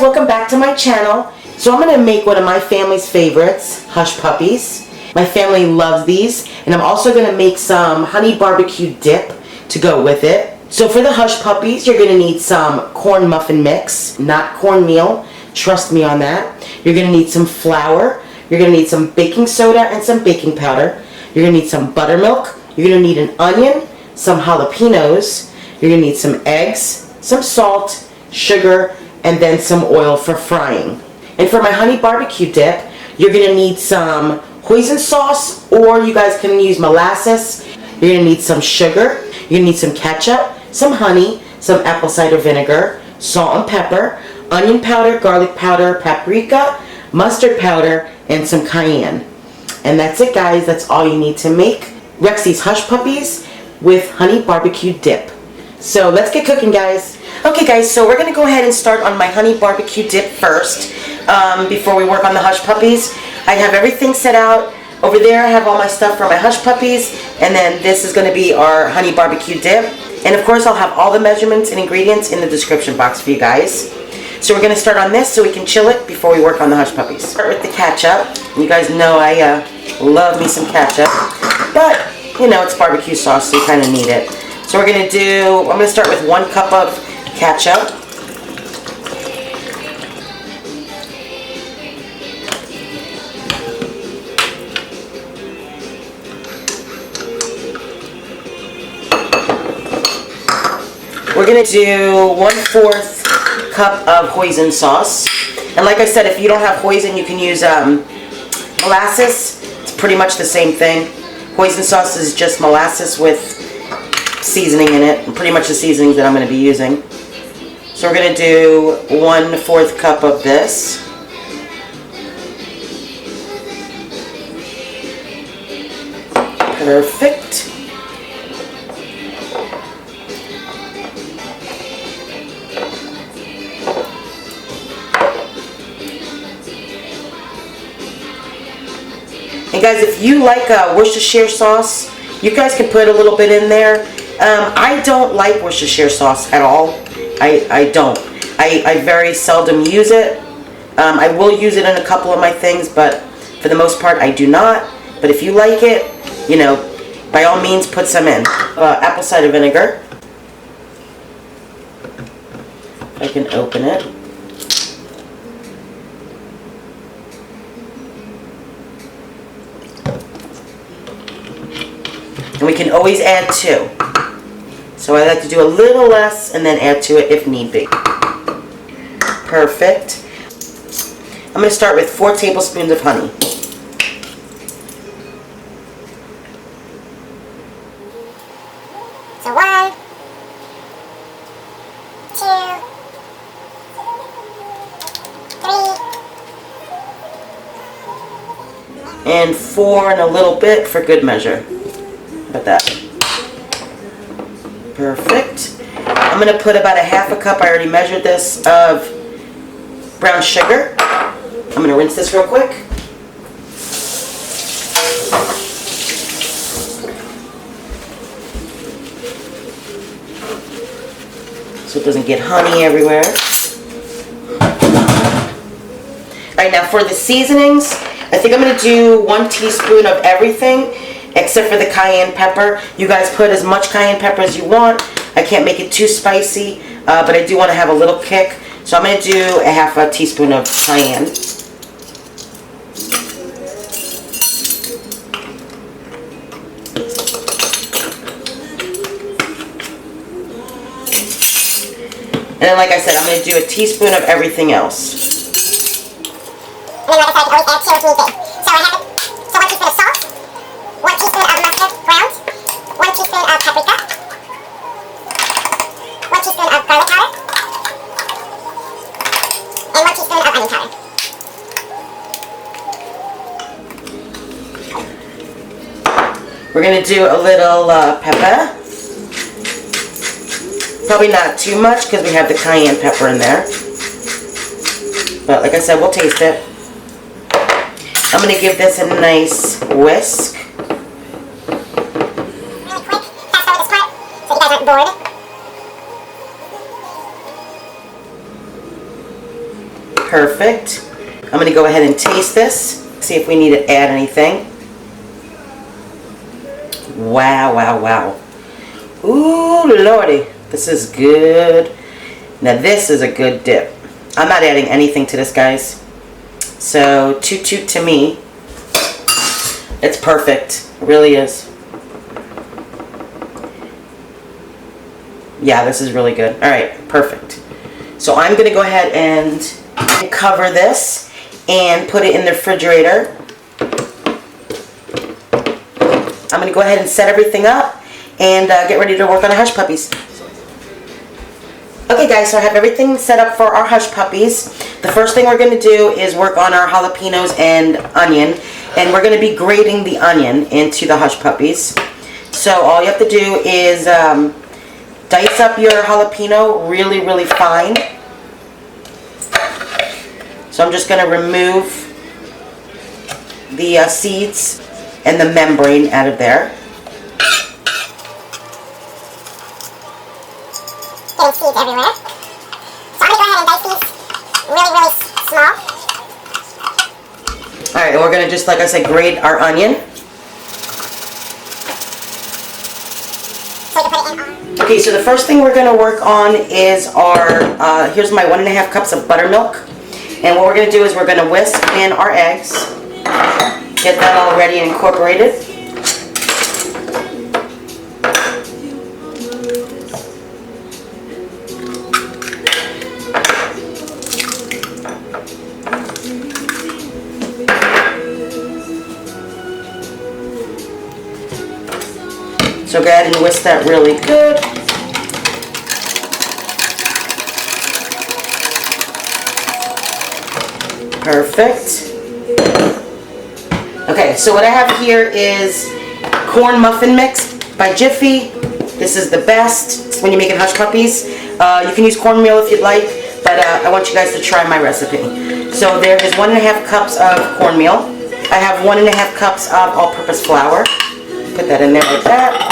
guys, welcome back to my channel. So I'm going to make one of my family's favorites, Hush Puppies. My family loves these, and I'm also going to make some honey barbecue dip to go with it. So for the Hush Puppies, you're going to need some corn muffin mix, not cornmeal. Trust me on that. You're going to need some flour. You're going to need some baking soda and some baking powder. You're going to need some buttermilk. You're going to need an onion, some jalapeños. You're going to need some eggs, some salt, sugar, and then some oil for frying. And for my honey barbecue dip, you're going to need some hoisin sauce, or you guys can use molasses. You're going to need some sugar. You're going to need some ketchup, some honey, some apple cider vinegar, salt and pepper, onion powder, garlic powder, paprika, mustard powder, and some cayenne. And that's it, guys. That's all you need to make Rexy's Hush Puppies with honey barbecue dip. So let's get cooking, guys. Okay, guys, so we're going to go ahead and start on my honey barbecue dip first before we work on the Hush Puppies. I have everything set out. Over there I have all my stuff for my Hush Puppies, and then this is going to be our honey barbecue dip. And of course I'll have all the measurements and ingredients in the description box for you guys. So we're going to start on this so we can chill it before we work on the Hush Puppies. Start with the ketchup. You guys know I love me some ketchup, but you know it's barbecue sauce, so you kind of need it. So we're going to I'm going to start with 1 cup of ketchup. We're going to do 1/4 cup of hoisin sauce. And like I said, if you don't have hoisin, you can use molasses. It's pretty much the same thing. Hoisin sauce is just molasses with seasoning in it, and pretty much the seasonings that I'm going to be using. So we're going to do 1/4 cup of this. Perfect. And guys, if you like Worcestershire sauce, you guys can put a little bit in there. I don't like Worcestershire sauce at all. I don't. I very seldom use it. I will use it in a couple of my things, but for the most part, I do not. But if you like it, you know, by all means, put some in. Apple cider vinegar. If I can open it. And we can always add 2. So I like to do a little less and then add to it if need be. Perfect. I'm going to start with 4 tablespoons of honey. So 1, 2, 3. And 4 and a little bit for good measure. How about that? Perfect. I'm going to put about 1/2 cup, I already measured this, of brown sugar. I'm going to rinse this real quick. So it doesn't get honey everywhere. Alright, now for the seasonings, I think I'm going to do 1 teaspoon of everything except for the cayenne pepper. You guys put as much cayenne pepper as you want. I can't make it too spicy, but I do want to have a little kick. So I'm going to do 1/2 teaspoon of cayenne. And then, like I said, I'm going to do 1 teaspoon of everything else. And then, like I said, I can always add 2 if need be. So I have 1 teaspoon of salt, 1 teaspoon of mustard ground, 1 teaspoon of paprika, 1 teaspoon of garlic powder, and 1 teaspoon of onion powder. We're going to do a little pepper. Probably not too much because we have the cayenne pepper in there. But like I said, we'll taste it. I'm going to give this a nice whisk. Really quick, fast forward this part so you guys aren't bored. Perfect. I'm going to go ahead and taste this. See if we need to add anything. Wow, wow, wow. Ooh, lordy. This is good. Now this is a good dip. I'm not adding anything to this, guys. So, toot toot to me. It's perfect. It really is. Yeah, this is really good. Alright, perfect. So I'm going to go ahead and cover this and put it in the refrigerator. I'm going to go ahead and set everything up and get ready to work on the Hush Puppies. Okay guys, so I have everything set up for our Hush Puppies. The first thing we're going to do is work on our jalapeños and onion. And we're going to be grating the onion into the Hush Puppies. So all you have to do is dice up your jalapeno really, really fine. So I'm just going to remove the seeds and the membrane out of there. Getting seeds everywhere. So I'm going to go ahead and dice these really, really small. Alright, and we're going to just, like I said, grate our onion. So you can put it in. Okay, so the first thing we're going to work on is our, here's my 1.5 cups of buttermilk. And what we're going to do is we're going to whisk in our eggs. Get that all ready and incorporated. So go ahead and whisk that really good. Perfect. Okay, so what I have here is corn muffin mix by Jiffy. This is the best when you're making Hush Puppies. You can use cornmeal if you'd like, but I want you guys to try my recipe. So there is 1.5 cups of cornmeal. I have 1.5 cups of all-purpose flour. Put that in there like that.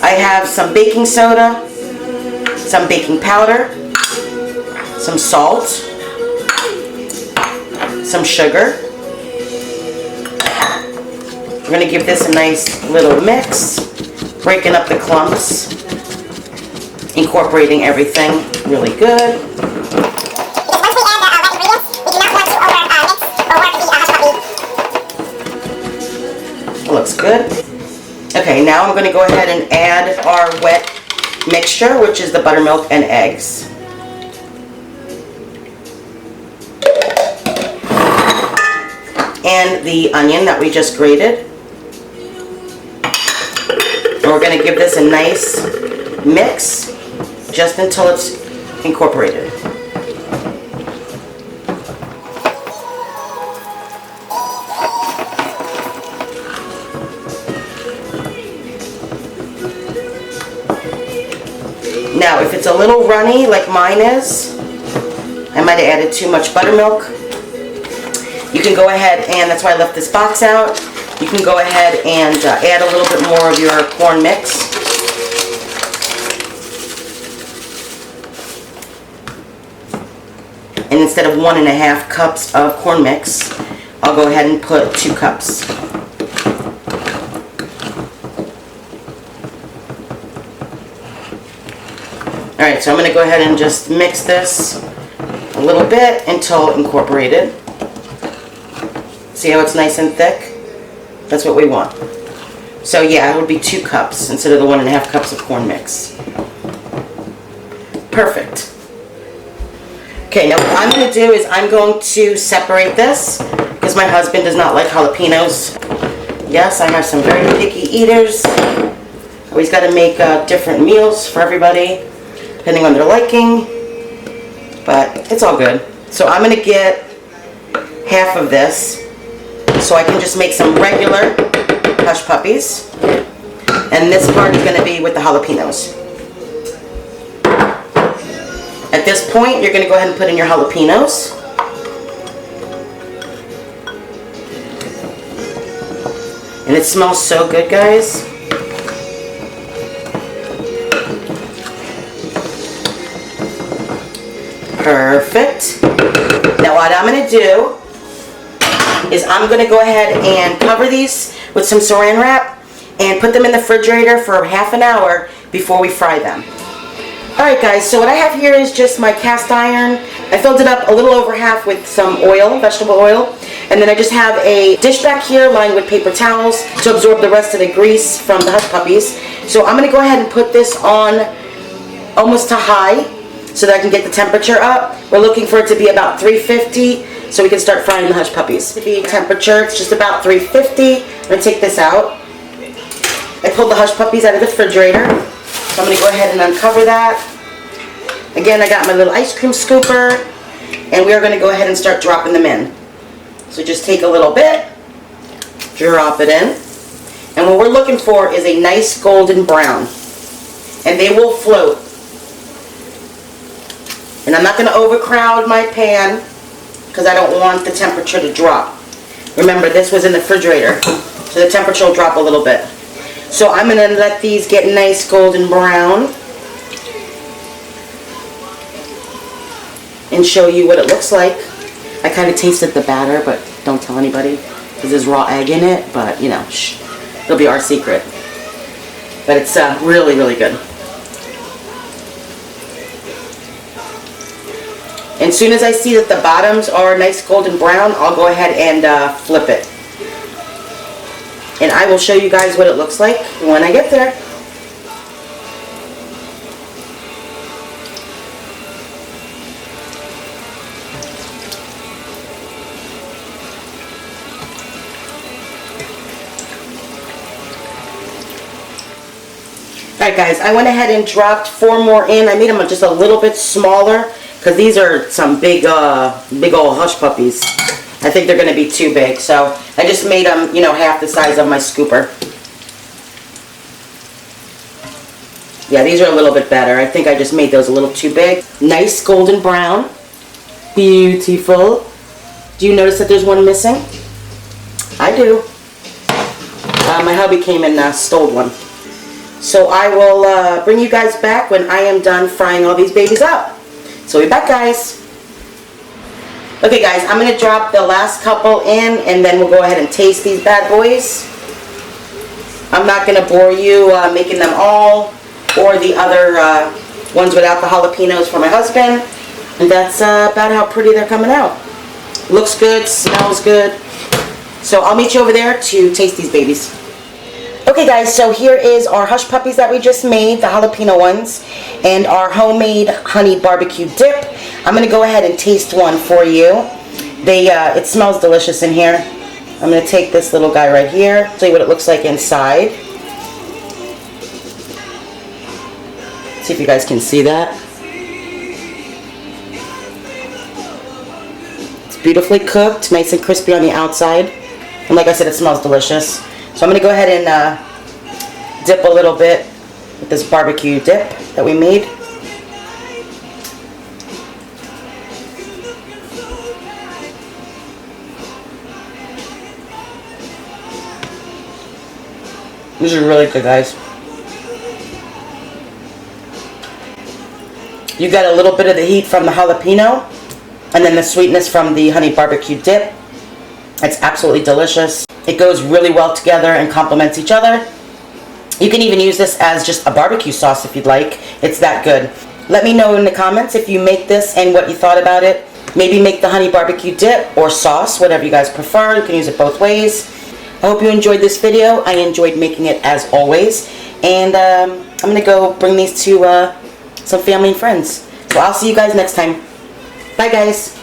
I have some baking soda, some baking powder, some salt, some sugar. We're going to give this a nice little mix, breaking up the clumps, incorporating everything really good. Because once we add the wet ingredients, we do not want to over-mix or work the Hush Puppy. It looks good. Okay, now I'm going to go ahead and add our wet mixture, which is the buttermilk and eggs. And the onion that we just grated. And we're going to give this a nice mix just until it's incorporated. Now, if it's a little runny like mine is, I might have added too much buttermilk. You can go ahead and, that's why I left this box out, you can go ahead and add a little bit more of your corn mix. And instead of 1.5 cups of corn mix, I'll go ahead and put 2 cups. Alright, so I'm going to go ahead and just mix this a little bit until incorporated. See how it's nice and thick? That's what we want. So yeah, it would be 2 cups instead of the 1.5 cups of corn mix. Perfect. Okay, now what I'm going to do is I'm going to separate this because my husband does not like jalapenos. Yes, I have some very picky eaters. Always got to make different meals for everybody, depending on their liking, but it's all good. So I'm going to get half of this so I can just make some regular Hush Puppies, and this part is going to be with the jalapenos. At this point, you're going to go ahead and put in your jalapenos. And it smells so good, guys. Perfect. Now what I'm going to do is I'm going to go ahead and cover these with some saran wrap and put them in the refrigerator for half an hour before we fry them. Alright guys, so what I have here is just my cast iron. I filled it up a little over half with some oil, vegetable oil. And then I just have a dish back here lined with paper towels to absorb the rest of the grease from the Hush Puppies. So I'm going to go ahead and put this on almost to high so that I can get the temperature up. We're looking for it to be about 350 so we can start frying the Hush Puppies. The temperature, it's just about 350. I'm going to take this out. I pulled the Hush Puppies out of the refrigerator. So I'm going to go ahead and uncover that. Again, I got my little ice cream scooper, and we are going to go ahead and start dropping them in. So just take a little bit, drop it in, and what we're looking for is a nice golden brown, and they will float. And I'm not going to overcrowd my pan because I don't want the temperature to drop. Remember, this was in the refrigerator, so the temperature will drop a little bit. So I'm going to let these get nice golden brown and show you what it looks like. I kind of tasted the batter, but don't tell anybody because there's raw egg in it, but you know, shh, it'll be our secret. But it's really, really good. And as soon as I see that the bottoms are nice golden brown, I'll go ahead and flip it. And I will show you guys what it looks like when I get there. Alright guys, I went ahead and dropped 4 more in. I made them just a little bit smaller because these are some big old Hush Puppies. I think they're going to be too big, so I just made them, you know, half the size of my scooper. Yeah, these are a little bit better. I think I just made those a little too big. Nice golden brown. Beautiful. Do you notice that there's one missing? I do. My hubby came and stole one. So I will bring you guys back when I am done frying all these babies up. So we'll be back, guys. Okay guys, I'm going to drop the last couple in and then we'll go ahead and taste these bad boys. I'm not going to bore you making them all or the other ones without the jalapenos for my husband. And that's about how pretty they're coming out. Looks good, smells good. So I'll meet you over there to taste these babies. Okay guys, so here is our Hush Puppies that we just made, the jalapeno ones, and our homemade honey barbecue dip. I'm going to go ahead and taste one for you. It smells delicious in here. I'm going to take this little guy right here, show you what it looks like inside. See if you guys can see that. It's beautifully cooked, nice and crispy on the outside. And like I said, it smells delicious. So I'm going to go ahead and dip a little bit with this barbecue dip that we made. These are really good, guys. You got a little bit of the heat from the jalapeno and then the sweetness from the honey barbecue dip. It's absolutely delicious. It goes really well together and complements each other. You can even use this as just a barbecue sauce if you'd like. It's that good. Let me know in the comments if you make this and what you thought about it. Maybe make the honey barbecue dip or sauce, whatever you guys prefer. You can use it both ways. I hope you enjoyed this video. I enjoyed making it as always. And I'm going to go bring these to some family and friends. So I'll see you guys next time. Bye guys.